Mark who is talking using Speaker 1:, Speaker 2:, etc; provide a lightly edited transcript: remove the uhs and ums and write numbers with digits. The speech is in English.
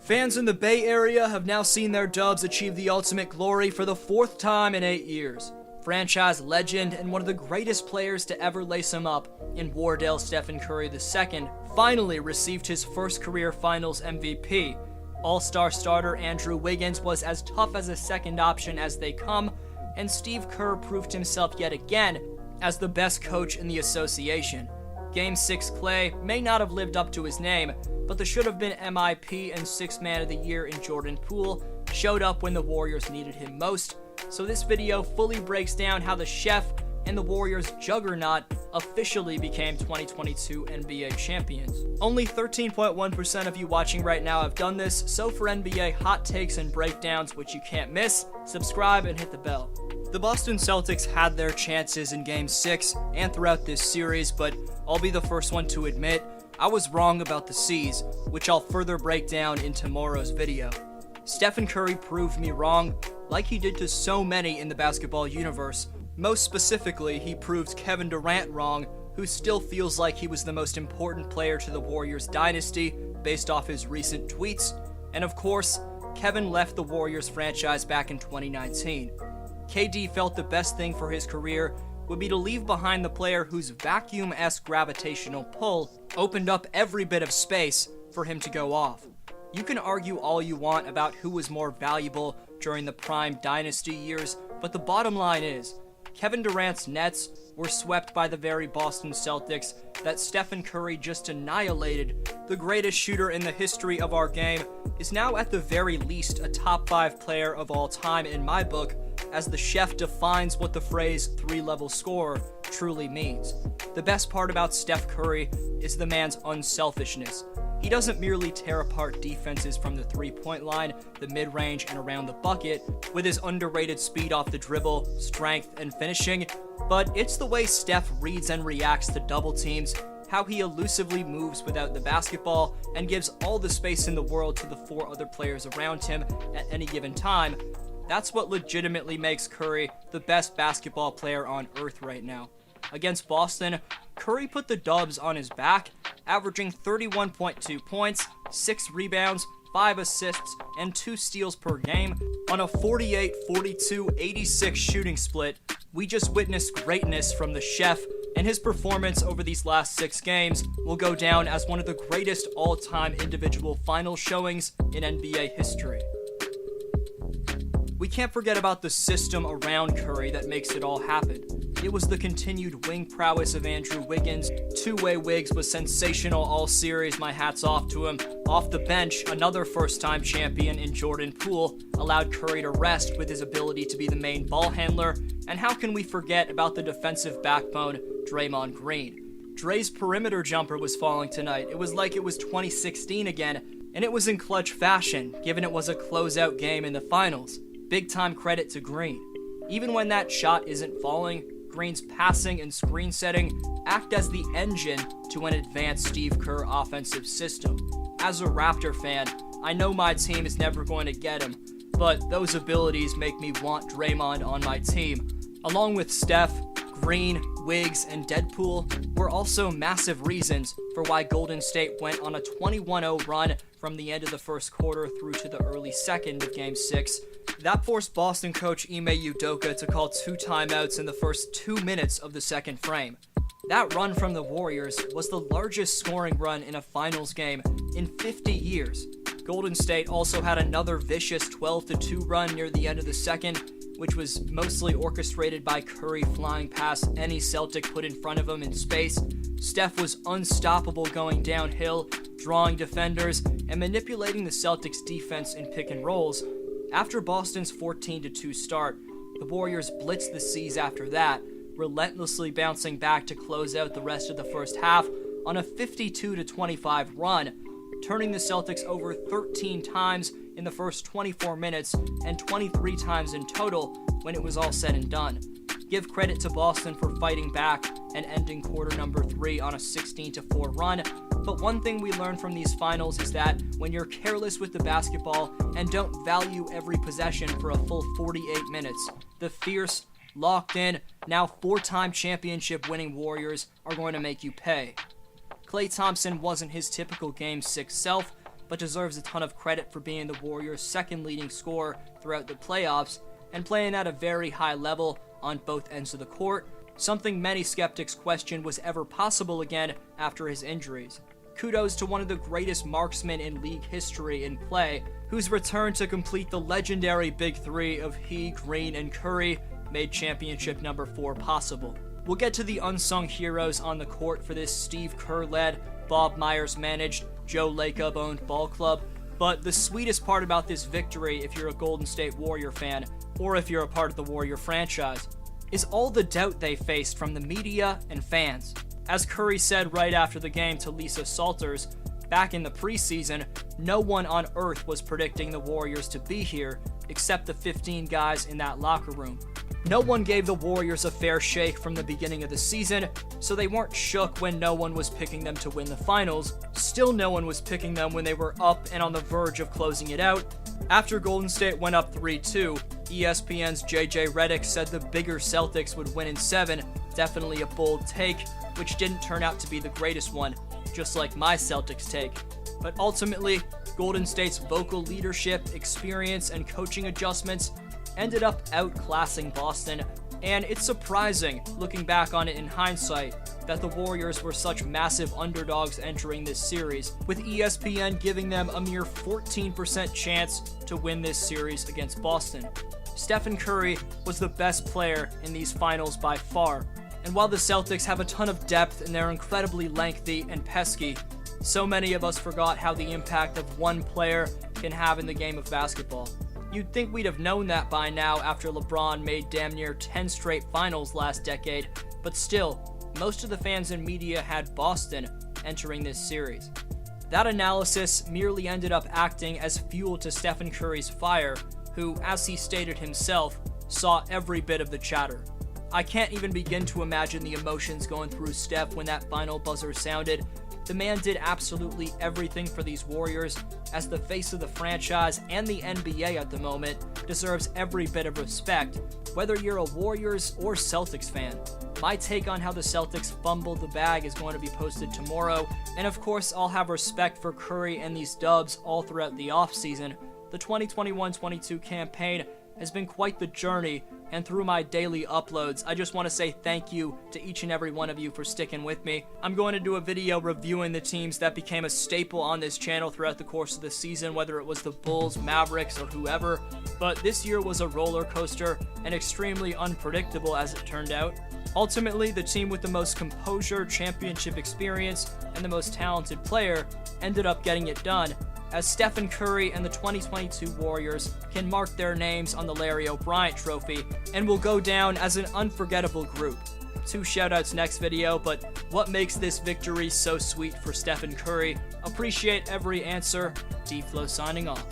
Speaker 1: Fans in the Bay Area have now seen their Dubs achieve the ultimate glory for the 4th time in 8 years. Franchise legend and one of the greatest players to ever lace him up in Wardell Stephen Curry II finally received his first career Finals MVP. All-Star starter Andrew Wiggins was as tough as a second option as they come, and Steve Kerr proved himself yet again as the best coach in the association. Game 6 Klay may not have lived up to his name, but the should-have-been MIP and 6th Man of the Year in Jordan Poole showed up when the Warriors needed him most, so this video fully breaks down how the Chef and the Warriors' juggernaut officially became 2022 NBA champions. Only 13.1% of you watching right now have done this, so for NBA hot takes and breakdowns, which you can't miss, subscribe and hit the bell. The Boston Celtics had their chances in Game 6 and throughout this series, but I'll be the first one to admit I was wrong about the C's, which I'll further break down in tomorrow's video. Stephen Curry proved me wrong, like he did to so many in the basketball universe. Most specifically, he proved Kevin Durant wrong, who still feels like he was the most important player to the Warriors dynasty based off his recent tweets. And of course, Kevin left the Warriors franchise back in 2019. KD felt the best thing for his career would be to leave behind the player whose vacuum-esque gravitational pull opened up every bit of space for him to go off. You can argue all you want about who was more valuable during the prime dynasty years, but the bottom line is, Kevin Durant's Nets were swept by the very Boston Celtics that Stephen Curry just annihilated. The greatest shooter in the history of our game is now at the very least a top 5 player of all time in my book, as the Chef defines what the phrase 3-level scorer truly means. The best part about Steph Curry is the man's unselfishness. He doesn't merely tear apart defenses from the 3-point line, the mid-range, and around the bucket with his underrated speed off the dribble, strength, and finishing, but it's the way Steph reads and reacts to double teams, how he elusively moves without the basketball and gives all the space in the world to the 4 other players around him at any given time. That's what legitimately makes Curry the best basketball player on earth right now. Against Boston, Curry put the Dubs on his back, averaging 31.2 points, 6 rebounds, 5 assists, and 2 steals per game on a 48-42-86 shooting split. We just witnessed greatness from the Chef, and his performance over these last 6 games will go down as one of the greatest all-time individual final showings in NBA history. We can't forget about the system around Curry that makes it all happen. It was the continued wing prowess of Andrew Wiggins. Two-way Wiggs was sensational all series, my hat's off to him. Off the bench, another first-time champion in Jordan Poole allowed Curry to rest with his ability to be the main ball handler. And how can we forget about the defensive backbone, Draymond Green? Dre's perimeter jumper was falling tonight. It was like it was 2016 again, and it was in clutch fashion, given it was a closeout game in the finals. Big-time credit to Green. Even when that shot isn't falling, Green's passing and screen setting act as the engine to an advanced Steve Kerr offensive system. As a Raptor fan, I know my team is never going to get him, but those abilities make me want Draymond on my team. Along with Steph, Green, Wiggs, and Deadpool were also massive reasons for why Golden State went on a 21-0 run from the end of the first quarter through to the early second of Game 6. That forced Boston coach Ime Udoka to call 2 timeouts in the first 2 minutes of the second frame. That run from the Warriors was the largest scoring run in a finals game in 50 years. Golden State also had another vicious 12-2 run near the end of the second, which was mostly orchestrated by Curry flying past any Celtic put in front of him in space. Steph was unstoppable going downhill, drawing defenders, and manipulating the Celtics' defense in pick and rolls. After Boston's 14-2 start, the Warriors blitzed the C's after that, relentlessly bouncing back to close out the rest of the first half on a 52-25 run, turning the Celtics over 13 times in the first 24 minutes and 23 times in total when it was all said and done. Give credit to Boston for fighting back and ending quarter number 3 on a 16-4 run, but one thing we learned from these finals is that when you're careless with the basketball and don't value every possession for a full 48 minutes, the fierce, locked in, now 4-time championship winning Warriors are going to make you pay. Klay Thompson wasn't his typical Game 6 self, but deserves a ton of credit for being the Warriors' second leading scorer throughout the playoffs and playing at a very high level on both ends of the court, something many skeptics questioned was ever possible again after his injuries. Kudos to one of the greatest marksmen in league history in Klay, whose return to complete the legendary Big Three of he, Green, and Curry made championship number 4 possible. We'll get to the unsung heroes on the court for this Steve Kerr-led, Bob Myers-managed, Joe Lacob-owned ball club, but the sweetest part about this victory, if you're a Golden State Warrior fan, or if you're a part of the Warrior franchise, is all the doubt they faced from the media and fans. As Curry said right after the game to Lisa Salters, back in the preseason, no one on earth was predicting the Warriors to be here except the 15 guys in that locker room. No one gave the Warriors a fair shake from the beginning of the season, so they weren't shook when no one was picking them to win the finals. Still no one was picking them when they were up and on the verge of closing it out. After Golden State went up 3-2, ESPN's JJ Redick said the bigger Celtics would win in 7, definitely a bold take, which didn't turn out to be the greatest one, just like my Celtics take. But ultimately, Golden State's vocal leadership, experience, and coaching adjustments ended up outclassing Boston, and it's surprising, looking back on it in hindsight, that the Warriors were such massive underdogs entering this series, with ESPN giving them a mere 14% chance to win this series against Boston. Stephen Curry was the best player in these finals by far, and while the Celtics have a ton of depth and they're incredibly lengthy and pesky, so many of us forgot how the impact of one player can have in the game of basketball. You'd think we'd have known that by now after LeBron made damn near 10 straight finals last decade, but still, most of the fans and media had Boston entering this series. That analysis merely ended up acting as fuel to Stephen Curry's fire, who, as he stated himself, saw every bit of the chatter. I can't even begin to imagine the emotions going through Steph when that final buzzer sounded. The man did absolutely everything for these Warriors, as the face of the franchise and the NBA at the moment deserves every bit of respect, whether you're a Warriors or Celtics fan. My take on how the Celtics fumbled the bag is going to be posted tomorrow, and of course I'll have respect for Curry and these dubs all throughout the offseason. The 2021-22 campaign has been quite the journey, and through my daily uploads, I just want to say thank you to each and every one of you for sticking with me. I'm going to do a video reviewing the teams that became a staple on this channel throughout the course of the season, whether it was the Bulls, Mavericks, or whoever, but this year was a roller coaster and extremely unpredictable as it turned out. Ultimately, the team with the most composure, championship experience, and the most talented player ended up getting it done, as Stephen Curry and the 2022 Warriors can mark their names on the Larry O'Brien Trophy and will go down as an unforgettable group. 2 shoutouts next video, but what makes this victory so sweet for Stephen Curry? Appreciate every answer. D-Flow signing off.